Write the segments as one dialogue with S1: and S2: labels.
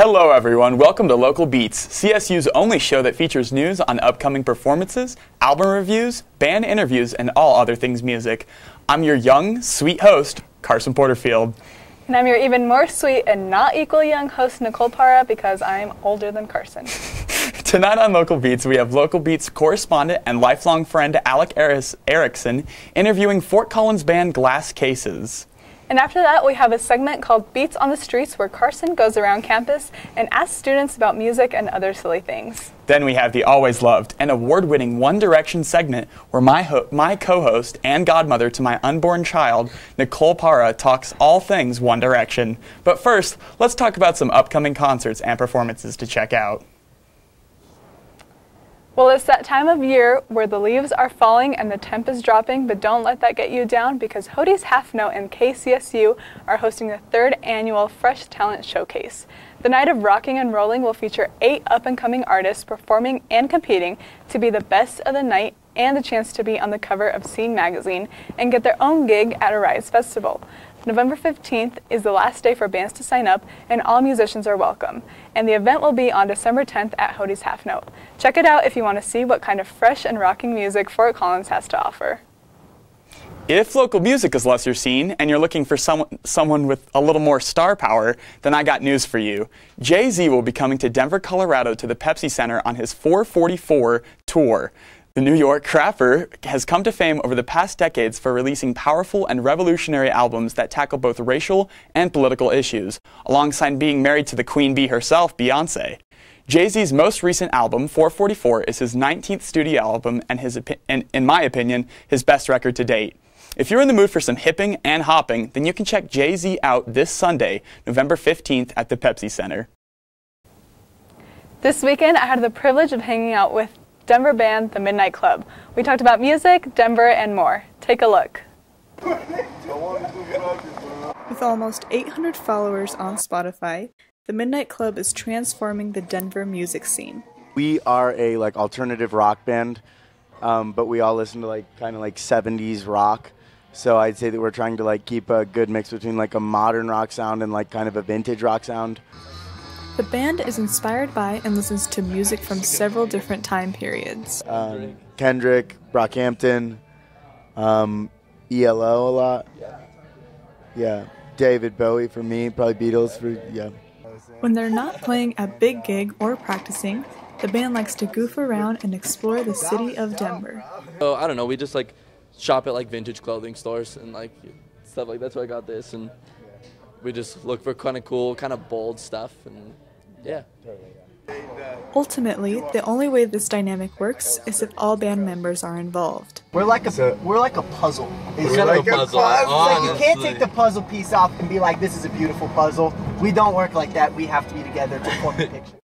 S1: Hello everyone, welcome to Local Beats, CSU's only show that features news on upcoming performances, album reviews, band interviews, and all other things music. I'm your young, sweet host, Carsen Porterfield.
S2: And I'm your even more sweet and not equally young host, Nicole because I'm older than Carsen.
S1: Tonight on Local Beats, we have Local Beats correspondent and lifelong friend Alec Erickson interviewing Fort Collins band Glass Cases.
S2: And after that, we have a segment called Beats on the Streets where Carsen goes around campus and asks students about music and other silly things.
S1: Then we have the always loved and award-winning One Direction segment where my co-host and godmother to my unborn child, Nicole talks all things One Direction. But first, let's talk about some upcoming concerts and performances to check out.
S2: Well, it's that time of year where the leaves are falling and the temp is dropping, but don't let that get you down because Hody's Half Note and KCSU are hosting the 3rd annual Fresh Talent Showcase. The night of rocking and rolling will feature 8 up-and-coming artists performing and competing to be the best of the night and the chance to be on the cover of Scene magazine and get their own gig at a Rise Festival. November 15th is the last day for bands to sign up, and all musicians are welcome. And the event will be on December 10th at Hody's Half Note. Check it out if you want to see what kind of fresh and rocking music Fort Collins has to offer.
S1: If local music is less your scene and you're looking for someone with a little more star power, then I got news for you. Jay-Z will be coming to Denver, Colorado to the Pepsi Center on his 444 tour. The New York rapper has come to fame over the past decades for releasing powerful and revolutionary albums that tackle both racial and political issues, alongside being married to the Queen Bee herself, Beyoncé. Jay-Z's most recent album, 444, is his 19th studio album and, in my opinion, his best record to date. If you're in the mood for some hipping and hopping, then you can check Jay-Z out this Sunday, November 15th at the Pepsi Center.
S2: This weekend, I had the privilege of hanging out with Denver band, The Midnight Club. We talked about music, Denver, and more. Take a look.
S3: With almost 800 followers on Spotify, The Midnight Club is transforming the Denver music scene.
S4: We are a alternative rock band, but we all listen to kind of 70s rock. So I'd say that we're trying to keep a good mix between a modern rock sound and kind of a vintage rock sound.
S3: The band is inspired by and listens to music from several different time periods.
S4: Kendrick, Brockhampton, ELO a lot. Yeah, David Bowie for me, probably Beatles for, yeah.
S3: When they're not playing a big gig or practicing, the band likes to goof around and explore the city of Denver.
S5: Oh, I don't know, we just shop at vintage clothing stores and stuff like that. So I got this, and we just look for kind of cool, kind of bold stuff, and yeah.
S3: Ultimately, the only way this dynamic works is if all band members are involved.
S6: We're like a puzzle.
S5: It's kind of a puzzle.
S6: You can't take the puzzle piece off and be like, this is a beautiful puzzle. We don't work like that. We have to be together to form the picture.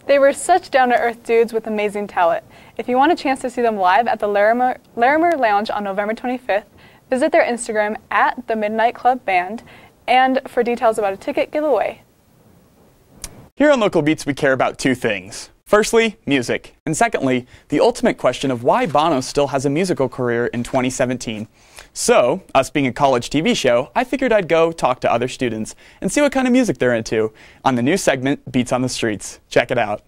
S2: They were such down-to-earth dudes with amazing talent. If you want a chance to see them live at the Larimer Lounge on November 25th, visit their Instagram at The Midnight Club Band, and for details about a ticket giveaway.
S1: Here on Local Beats, we care about 2 things. Firstly, music, and secondly, the ultimate question of why Bono still has a musical career in 2017. So, us being a college TV show, I figured I'd go talk to other students and see what kind of music they're into on the new segment, Beats on the Streets. Check it out.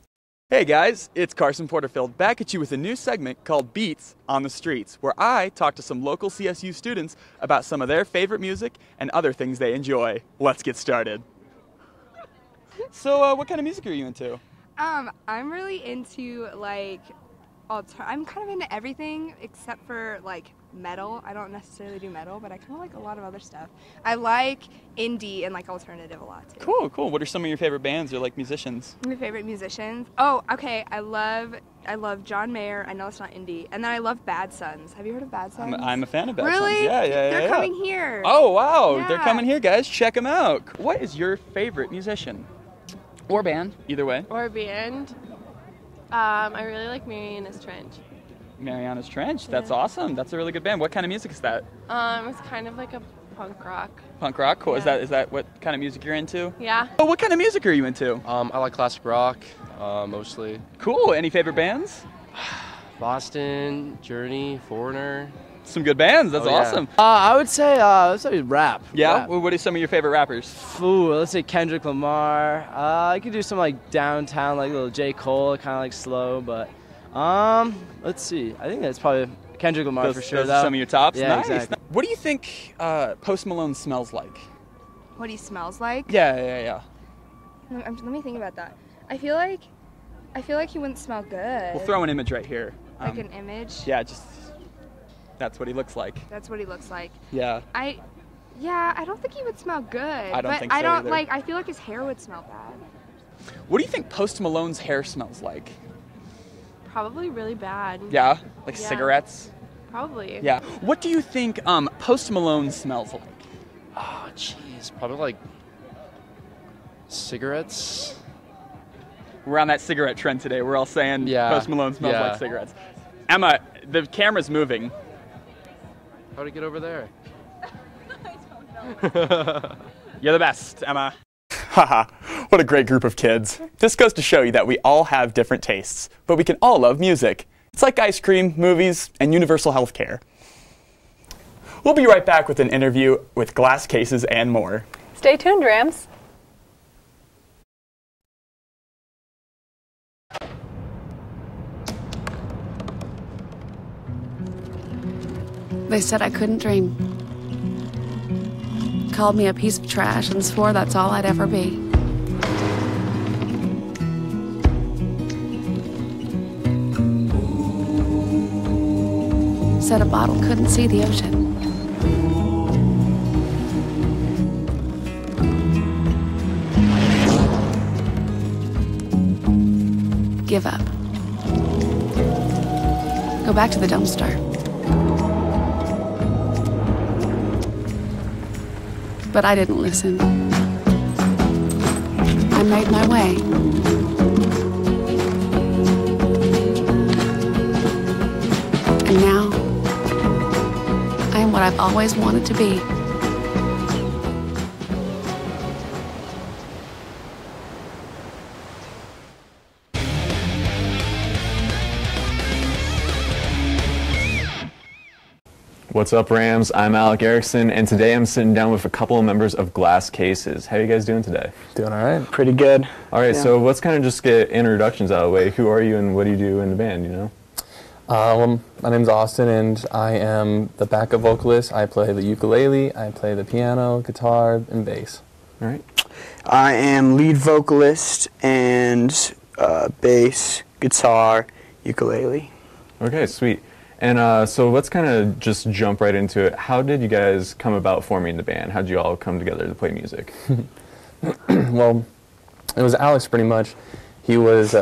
S1: Hey guys, it's Carsen Porterfield back at you with a new segment called Beats on the Streets, where I talk to some local CSU students about some of their favorite music and other things they enjoy. Let's get started. So, what kind of music are you into?
S7: I'm really into I'm kind of into everything except for metal. I don't necessarily do metal, but I kind of like a lot of other stuff. I like indie and alternative a lot too.
S1: Cool. What are some of your favorite bands or musicians?
S7: My favorite musicians? Oh, okay. I love John Mayer. I know it's not indie. And then I love Bad Sons. Have you heard of Bad Sons?
S1: I'm a fan of Bad
S7: Sons.
S1: Really? Yeah.
S7: They're coming here.
S1: Oh, wow.
S7: Yeah.
S1: They're coming here, guys. Check them out. What is your favorite musician? Or band, either way.
S8: Or band. I really like Mariana's Trench.
S1: Mariana's Trench? That's awesome. That's a really good band. What kind of music is that?
S8: It's kind of like a punk rock.
S1: Punk rock? Cool.
S8: Yeah.
S1: Is that what kind of music you're into?
S8: Yeah.
S1: Oh, what kind of music are you into?
S5: I like classic rock, mostly.
S1: Cool. Any favorite bands?
S5: Boston, Journey, Foreigner.
S1: some good bands. That's awesome.
S9: I would say rap.
S1: Yeah?
S9: Rap.
S1: What are some of your favorite rappers?
S9: Ooh, let's say Kendrick Lamar. I could do some like downtown, like little J. Cole, kind of like slow, but let's see. I think that's probably Kendrick Lamar for sure.
S1: Those are some of your tops?
S9: Yeah,
S1: nice.
S9: exactly.
S1: What do you think Post Malone smells like?
S7: What he smells like?
S1: Yeah.
S7: Let me think about that. I feel like he wouldn't smell good.
S1: We'll throw an image right here.
S7: Like an image?
S1: Yeah, that's what he looks like.
S7: That's what he looks like.
S1: Yeah.
S7: I don't think he would smell good.
S1: I don't think so either.
S7: I feel like his hair would smell bad.
S1: What do you think Post Malone's hair smells like?
S8: Probably really bad.
S1: Yeah? Like
S8: Yeah.
S1: cigarettes?
S8: Probably.
S1: Yeah. What do you think Post Malone smells like?
S9: Oh, jeez, probably like cigarettes.
S1: We're on that cigarette trend today. We're all saying Post Malone smells
S9: Yeah.
S1: like cigarettes. Emma, the camera's moving.
S9: How to get over there?
S1: You're the best, Emma. Haha, what a great group of kids. This goes to show you that we all have different tastes, but we can all love music. It's like ice cream, movies, and universal health care. We'll be right back with an interview with glass cases and more.
S2: Stay tuned, Rams.
S10: They said I couldn't dream. Called me a piece of trash and swore that's all I'd ever be. Said a bottle couldn't see the ocean. Give up. Go back to the dumpster. But I didn't listen. I made my way. And now, I am what I've always wanted to be.
S11: What's up, Rams? I'm Alec Erickson, and today I'm sitting down with a couple of members of Glass Cases. How are you guys doing today?
S12: Doing all right.
S6: Pretty good.
S11: All right,
S6: Yeah.
S11: so let's kind of just get introductions out of the way. Who are you and what do you do in the band, you know?
S12: Well, my name's Austin, and I am the backup vocalist. I play the ukulele, I play the piano, guitar, and bass.
S11: All right.
S6: I am lead vocalist and bass, guitar, ukulele.
S11: Okay, sweet. And so let's kind of just jump right into it. How did you guys come about forming the band? How did you all come together to play music?
S12: Well, it was Alex pretty much. He was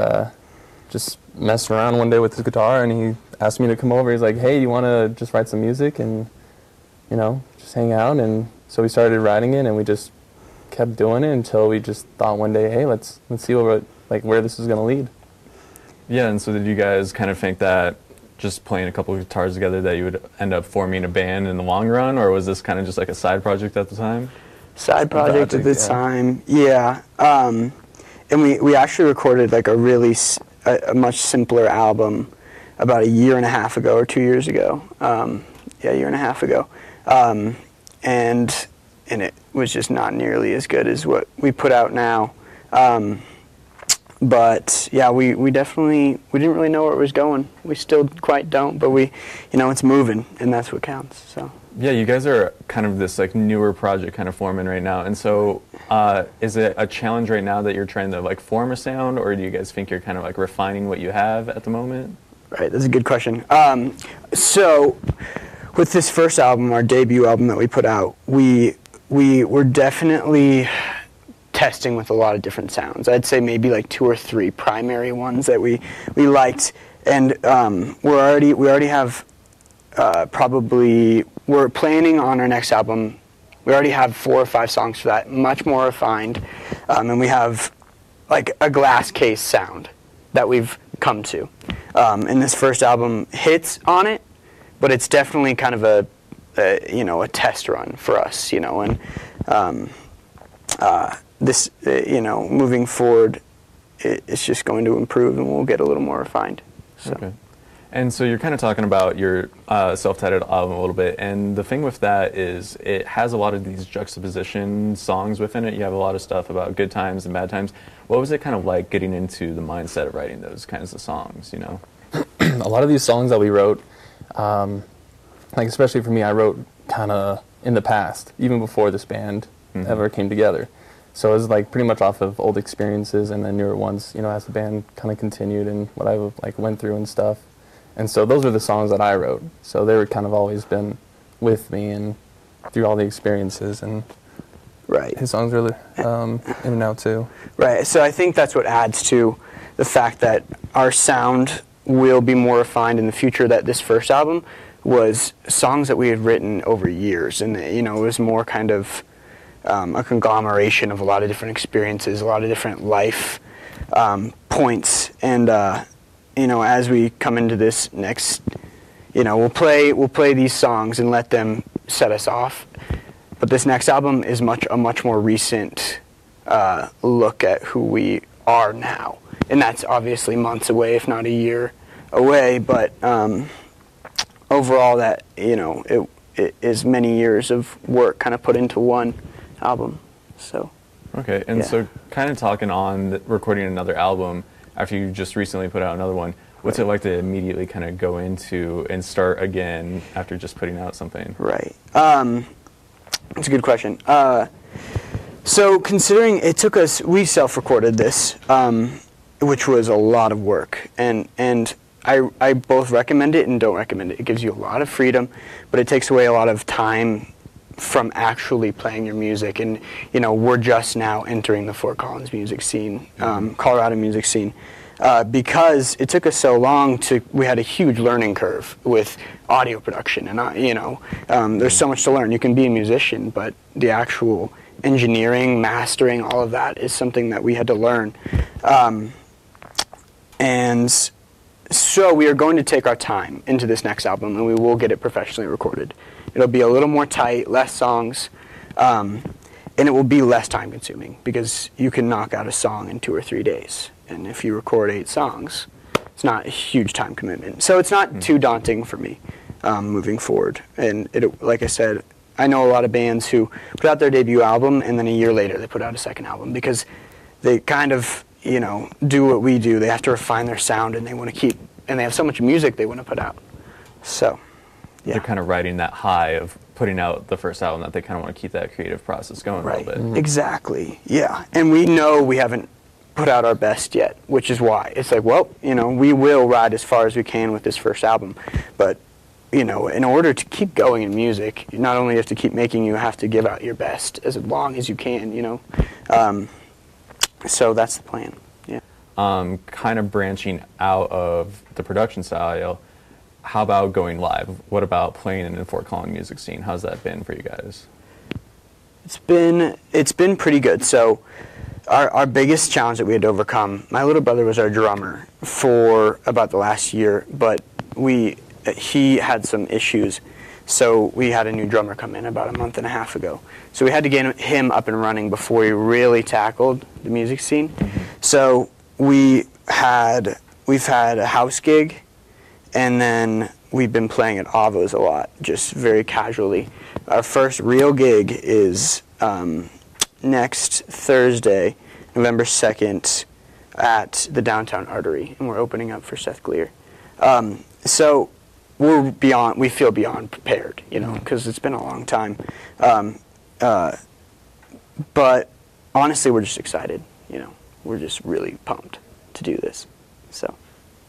S12: just messing around one day with his guitar, and he asked me to come over. He's like, "Hey, you want to just write some music and, you know, just hang out?" And so we started writing it, and we just kept doing it until we just thought one day, "Hey, let's see where this is going to lead."
S11: Yeah, and so did you guys kind of think that just playing a couple of guitars together that you would end up forming a band in the long run, or was this kind of just like a side project at the time?
S6: Side project at the time, yeah. And we actually recorded like a much simpler album about a year and a half ago or 2 years ago. A year and a half ago. And it was just not nearly as good as what we put out now. But yeah, we didn't really know where it was going. We still quite don't, but it's moving, and that's what counts. So
S11: yeah, you guys are kind of this like newer project kind of forming right now, and so is it a challenge right now that you're trying to like form a sound, or do you guys think you're kind of like refining what you have at the moment?
S6: Right, that's a good question. So with this first album, our debut album that we put out, we were definitely testing with a lot of different sounds. I'd say maybe like 2 or 3 primary ones that we liked, and we already have we're planning on our next album. We already have 4 or 5 songs for that, much more refined, and we have like a glass case sound that we've come to. And this first album hits on it, but it's definitely kind of a test run for us, and this, moving forward, it's just going to improve, and we'll get a little more refined. So.
S11: Okay. And so you're kind of talking about your self-titled album a little bit, and the thing with that is it has a lot of these juxtaposition songs within it. You have a lot of stuff about good times and bad times. What was it kind of like getting into the mindset of writing those kinds of songs, you know?
S12: A lot of these songs that we wrote, like especially for me, I wrote kind of in the past, even before this band ever came together. So it was like pretty much off of old experiences and then newer ones, you know, as the band kind of continued and what I like went through and stuff. And so those are the songs that I wrote. So they were kind of always been with me and through all the experiences. And his songs are in and out too.
S6: Right. So I think that's what adds to the fact that our sound will be more refined in the future. That this first album was songs that we had written over years, and you know, it was more kind of a conglomeration of a lot of different experiences, a lot of different life points, and you know, as we come into this next, you know, we'll play these songs and let them set us off. But this next album is a much more recent look at who we are now, and that's obviously months away, if not a year away. But overall, that, you know, it is many years of work kind of put into one album. So.
S11: Okay, and so kind of talking on recording another album after you just recently put out another one, what's it like to immediately kind of go into and start again after just putting out something?
S6: Right. That's a good question. So considering it took us, we self-recorded this, which was a lot of work, and I both recommend it and don't recommend it. It gives you a lot of freedom, but it takes away a lot of time from actually playing your music. And you know, we're just now entering the Fort Collins music scene, Colorado music scene, because it took us so long we had a huge learning curve with audio production, and you know, there's so much to learn. You can be a musician, but the actual engineering, mastering, all of that is something that we had to learn. And so we are going to take our time into this next album, and we will get it professionally recorded. It'll be a little more tight, less songs, and it will be less time consuming because you can knock out a song in 2 or 3 days. And if you record 8 songs, it's not a huge time commitment. So it's not too daunting for me moving forward. And like I said, I know a lot of bands who put out their debut album and then a year later they put out a second album because they kind of, you know, do what we do. They have to refine their sound, and they want to keep, and they have so much music they want to put out. So. Yeah.
S11: They're kind of riding that high of putting out the first album that they kind of want to keep that creative process going a little bit.
S6: Exactly, yeah. And we know we haven't put out our best yet, which is why. It's like, well, you know, we will ride as far as we can with this first album. But, you know, in order to keep going in music, you not only have to keep making, you have to give out your best as long as you can, you know. So that's the plan, yeah.
S11: Kind of branching out of the production style, how about going live? What about playing in the Fort Collins music scene? How's that been for you guys?
S6: It's been pretty good. So our biggest challenge that we had to overcome, my little brother was our drummer for about the last year, but he had some issues. So we had a new drummer come in about a month and a half ago. So we had to get him up and running before we really tackled the music scene. So we've had a house gig, and then we've been playing at Avo's a lot, just very casually. Our first real gig is next Thursday, November 2nd, at the Downtown Artery, and we're opening up for Seth Gleer. So we feel beyond prepared, you know, because it's been a long time. But honestly, we're just excited, you know. We're just really pumped to do this, so.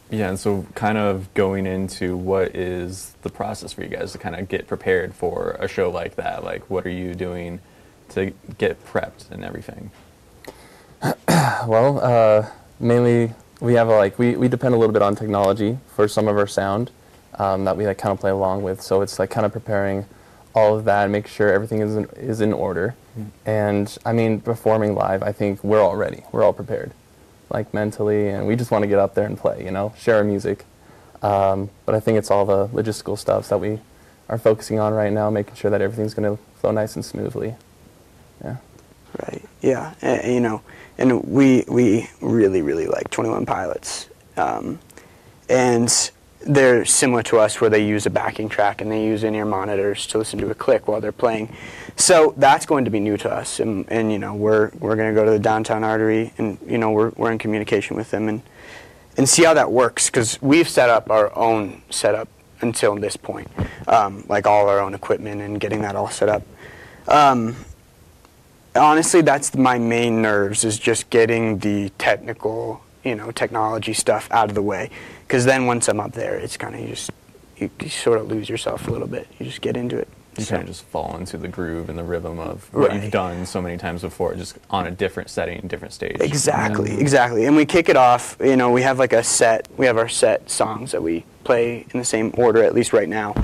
S11: Yeah, and so kind of going into what is the process for you guys to kind of get prepared for a show like that? Like, what are you doing to get prepped and everything?
S12: Well, mainly we have we depend a little bit on technology for some of our sound that we like kind of play along with. So it's like kind of preparing all of that and make sure everything is in order. And I mean, performing live, I think we're all ready. We're all prepared, like mentally, and we just want to get up there and play, you know, share our music. But I think it's all the logistical stuff that we are focusing on right now, making sure that everything's going to flow nice and smoothly. Yeah.
S6: Right. Yeah. You know, and we really like 21 Pilots, and they're similar to us, where they use a backing track and they use in-ear monitors to listen to a click while they're playing. So that's going to be new to us, and you know, we're going to go to the Downtown Artery, and you know, we're in communication with them and see how that works, because we've set up our own setup until this point, like all our own equipment and getting that all set up. Honestly, that's my main nerves, is just getting the technical, you know, technology stuff out of the way, because then once I'm up there, it's kind of you sort of lose yourself a little bit. You just get into it.
S11: You kind of just fall into the groove and the rhythm of what you've done so many times before, just on a different setting, different stage.
S6: Exactly, exactly. And we kick it off, you know, we have like we have our set songs that we play in the same order, at least right now.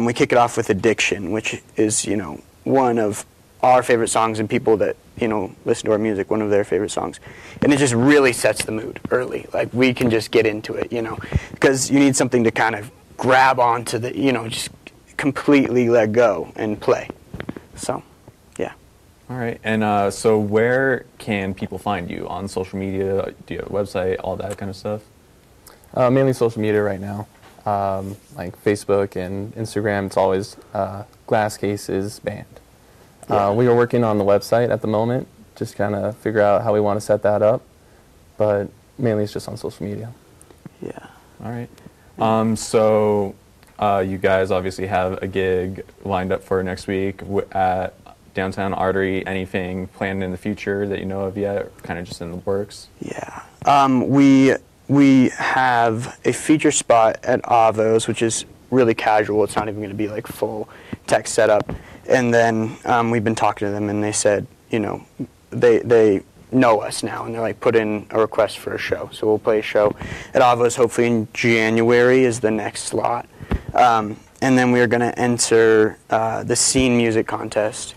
S6: We kick it off with Addiction, which is, you know, one of our favorite songs, and people that, you know, listen to our music, one of their favorite songs. And it just really sets the mood early. Like, we can just get into it, you know, because you need something to kind of grab onto the, you know, just completely let go and play. So, yeah.
S11: All right. And so where can people find you? On social media? Do you have a website? All that kind of stuff?
S12: Mainly social media right now. Like Facebook and Instagram, it's always Glass Cases Band. We are working on the website at the moment, just kind of figure out how we want to set that up, but mainly it's just on social media.
S6: Yeah.
S11: All right. So you guys obviously have a gig lined up for next week at Downtown Artery. Anything planned in the future that you know of yet, kind of just in the works?
S6: Yeah. We have a feature spot at Avo's, which is really casual. It's not even going to be like full tech setup. And then we've been talking to them, and they said, you know, they know us now, and they're like, put in a request for a show. So we'll play a show at Avo's hopefully in January is the next slot. And then we're going to enter the Scene Music Contest,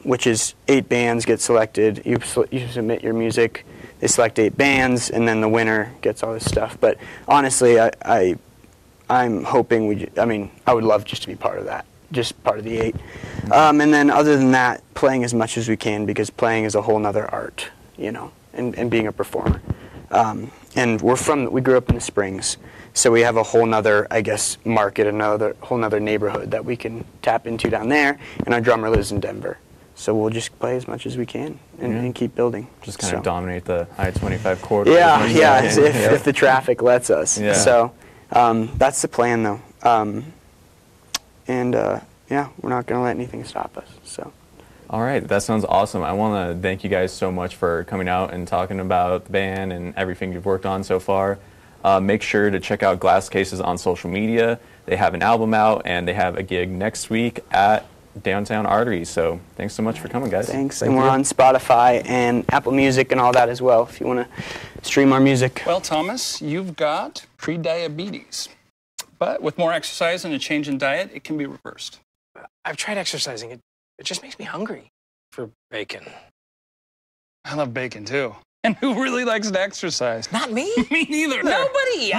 S6: which is 8 bands get selected. You submit your music, they select 8 bands, and then the winner gets all this stuff. But honestly, I'm hoping I would love just to be part of that. Just part of the 8. And then other than that, playing as much as we can, because playing is a whole nother art, you know, and being a performer. And we grew up in the Springs, so we have a whole nother, I guess, market, whole nother neighborhood that we can tap into down there, and our drummer lives in Denver. So we'll just play as much as we can and keep building.
S11: Just kind of dominate the I-25 corridor.
S6: Yeah, if the traffic lets us. Yeah. So that's the plan, though. Yeah, we're not going to let anything stop us. So.
S11: All right, that sounds awesome. I want to thank you guys so much for coming out and talking about the band and everything you've worked on so far. Make sure to check out Glass Cases on social media. They have an album out, and they have a gig next week at Downtown Artery. So thanks so much for coming, guys.
S6: Thanks. And we're on Spotify and Apple Music and all that as well, if you want to stream our music.
S13: Well, Thomas, you've got pre-diabetes. But with more exercise and a change in diet, it can be reversed.
S14: I've tried exercising. It just makes me hungry for bacon.
S13: I love bacon, too. And who really likes to exercise?
S14: Not me.
S13: Me neither.
S14: Nobody.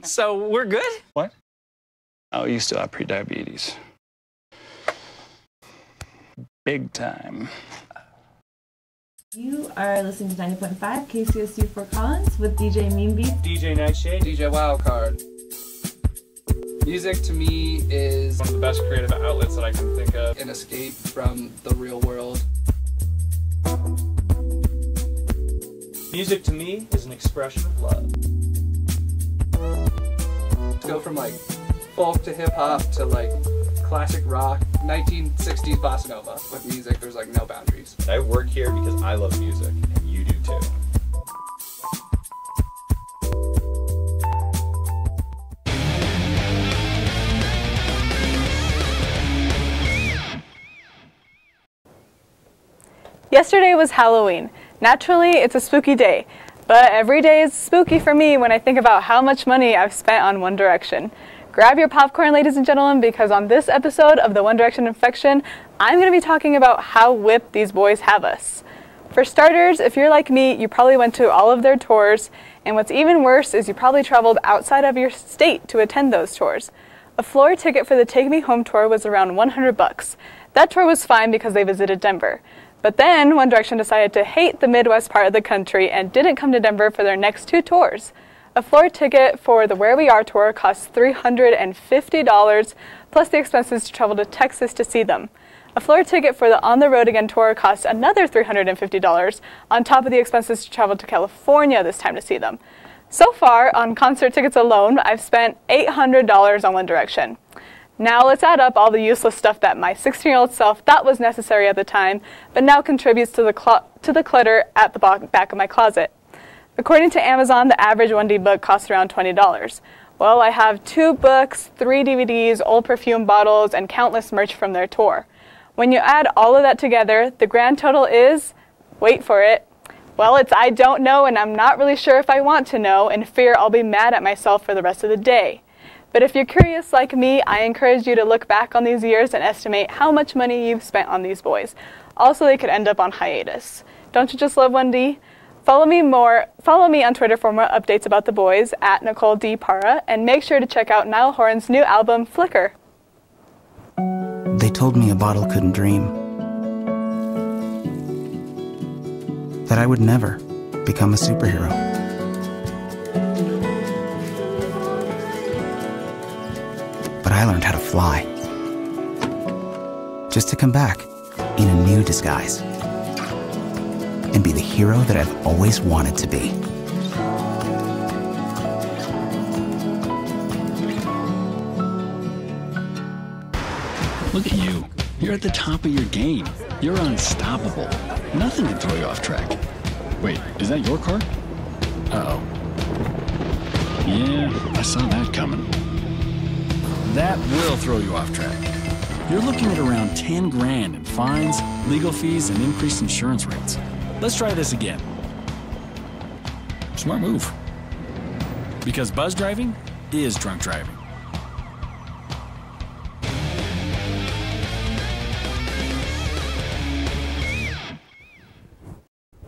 S14: So we're good?
S13: What? Oh, you still have pre-diabetes. Big time.
S15: You are listening to 90.5 KCSU Fort Collins with DJ Mgmt,
S16: DJ Nightshade,
S17: DJ Wildcard. Music to me is
S16: one of the best creative outlets that I can think of.
S17: An escape from the real world.
S16: Music to me is an expression of love.
S17: Go from like folk to hip hop to like classic rock, 1960s bossa nova. With music, there's like no boundaries.
S18: I work here because I love music, and you do too.
S2: Yesterday was Halloween. Naturally, it's a spooky day, but every day is spooky for me when I think about how much money I've spent on One Direction. Grab your popcorn, ladies and gentlemen, because on this episode of the One Direction Infection, I'm going to be talking about how whipped these boys have us. For starters, if you're like me, you probably went to all of their tours, and what's even worse is you probably traveled outside of your state to attend those tours. A floor ticket for the Take Me Home tour was around $100. That tour was fine because they visited Denver. But then One Direction decided to hate the Midwest part of the country and didn't come to Denver for their next 2 tours. A floor ticket for the Where We Are tour costs $350, plus the expenses to travel to Texas to see them. A floor ticket for the On the Road Again tour costs another $350, on top of the expenses to travel to California this time to see them. So far, on concert tickets alone, I've spent $800 on One Direction. Now let's add up all the useless stuff that my 16-year-old self thought was necessary at the time, but now contributes to the clutter at the back of my closet. According to Amazon, the average 1D book costs around $20. Well, I have 2 books, 3 DVDs, old perfume bottles, and countless merch from their tour. When you add all of that together, the grand total is, wait for it, well, it's I don't know and I'm not really sure if I want to know, and fear I'll be mad at myself for the rest of the day. But if you're curious like me, I encourage you to look back on these years and estimate how much money you've spent on these boys. Also, they could end up on hiatus. Don't you just love 1D? Follow me on Twitter for more updates about the boys, at Nicole D. Para, and make sure to check out Niall Horan's new album, Flicker.
S19: They told me a bottle couldn't dream. That I would never become a superhero. But I learned how to fly. Just to come back in a new disguise. And be the hero that I've always wanted to be.
S20: Look at you. You're at the top of your game. You're unstoppable. Nothing can throw you off track. Wait, is that your car? Uh-oh. Yeah, I saw that coming. That will throw you off track. You're looking at around 10 grand in fines, legal fees, and increased insurance rates. Let's try this again. Smart move. Because buzz driving is drunk driving.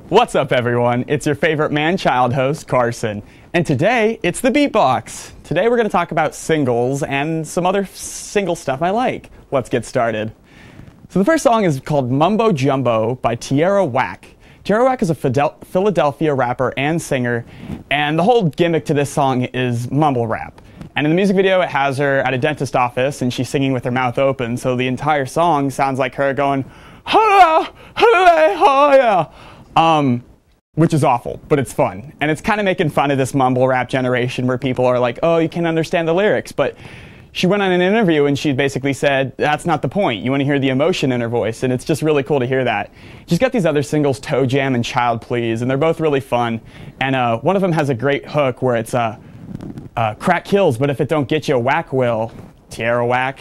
S1: What's up, everyone? It's your favorite man-child host, Carsen. And today, it's the Beatbox. Today, we're going to talk about singles and some other single stuff I like. Let's get started. So the first song is called Mumbo-Jumbo by Tiara. Tiara is a Philadelphia rapper and singer, and the whole gimmick to this song is mumble rap. And in the music video, it has her at a dentist office, and she's singing with her mouth open, so the entire song sounds like her going, "Hello, hello, yeah," which is awful, but it's fun. And it's kind of making fun of this mumble rap generation where people are like, oh, you can't understand the lyrics, but she went on an interview and she basically said, that's not the point. You want to hear the emotion in her voice, and it's just really cool to hear that. She's got these other singles, Toe Jam and Child Please, and they're both really fun. And one of them has a great hook where it's crack kills, but if it don't get you, whack will. Tiara whack.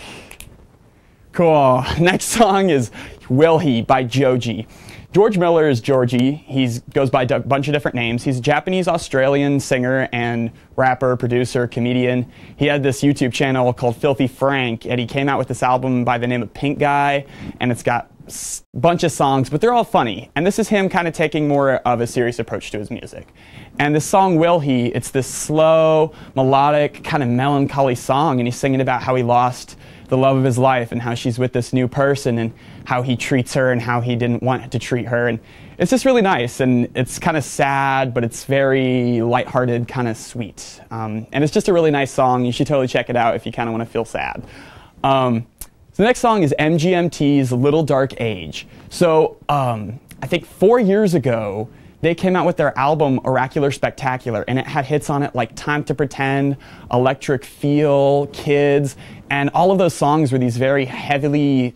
S1: Cool. Next song is Will He by Joji. George Miller is Georgie. He goes by a bunch of different names. He's a Japanese-Australian singer and rapper, producer, comedian. He had this YouTube channel called Filthy Frank, and he came out with this album by the name of Pink Guy, and it's got a bunch of songs, but they're all funny. And this is him kind of taking more of a serious approach to his music. And this song, Will He, it's this slow, melodic, kind of melancholy song, and he's singing about how he lost the love of his life and how she's with this new person and how he treats her and how he didn't want to treat her. And it's just really nice, and it's kind of sad, but it's very lighthearted, kind of sweet. And it's just a really nice song. You should totally check it out if you kind of want to feel sad. So the next song is Mgmt's Little Dark Age. So I think 4 years ago, they came out with their album Oracular Spectacular, and it had hits on it like Time to Pretend, Electric Feel, Kids, and all of those songs were these very heavily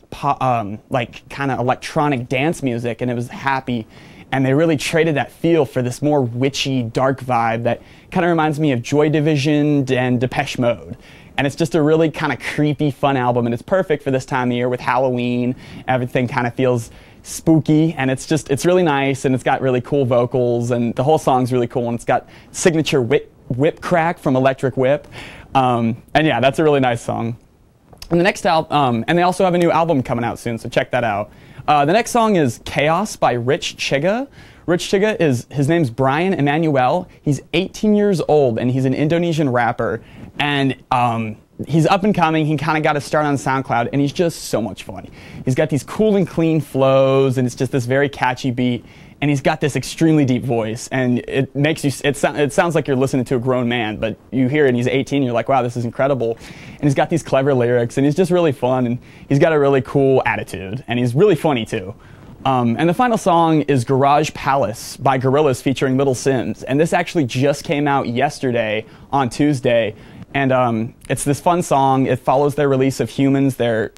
S1: like kind of electronic dance music, and it was happy, and they really traded that feel for this more witchy, dark vibe that kind of reminds me of Joy Division and Depeche Mode. And it's just a really kind of creepy, fun album, and it's perfect for this time of year with Halloween. Everything kind of feels spooky, and it's really nice, and it's got really cool vocals, and the whole song's really cool, and it's got signature whip crack from Electric Whip. And yeah, that's a really nice song. And the next album, and they also have a new album coming out soon, so check that out. The next song is Chaos by Rich Chicka. Rich Chicka his name's Brian Emmanuel. He's 18 years old, and he's an Indonesian rapper. And he's up and coming. He kind of got his start on SoundCloud, and he's just so much fun. He's got these cool and clean flows, and it's just this very catchy beat. And he's got this extremely deep voice, and it makes you. It sounds like you're listening to a grown man, but you hear it, and he's 18. And you're like, wow, this is incredible. And he's got these clever lyrics, and he's just really fun, and he's got a really cool attitude, and he's really funny too. And the final song is Garage Palace by Gorillaz featuring Little Sims, and this actually just came out yesterday on Tuesday. And it's this fun song. It follows their release of Humans, their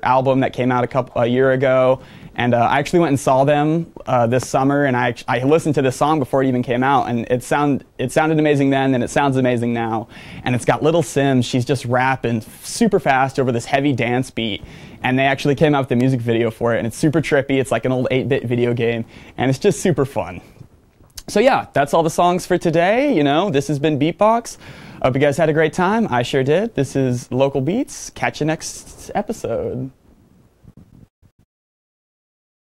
S1: album that came out a year ago. And I actually went and saw them this summer, and I listened to this song before it even came out, and it sounded amazing then, and it sounds amazing now. And it's got Little Sims. She's just rapping super fast over this heavy dance beat, and they actually came out with a music video for it, and it's super trippy. It's like an old 8-bit video game, and it's just super fun. So yeah, that's all the songs for today. You know, this has been Beatbox. I hope you guys had a great time. I sure did. This is Local Beats. Catch you next episode.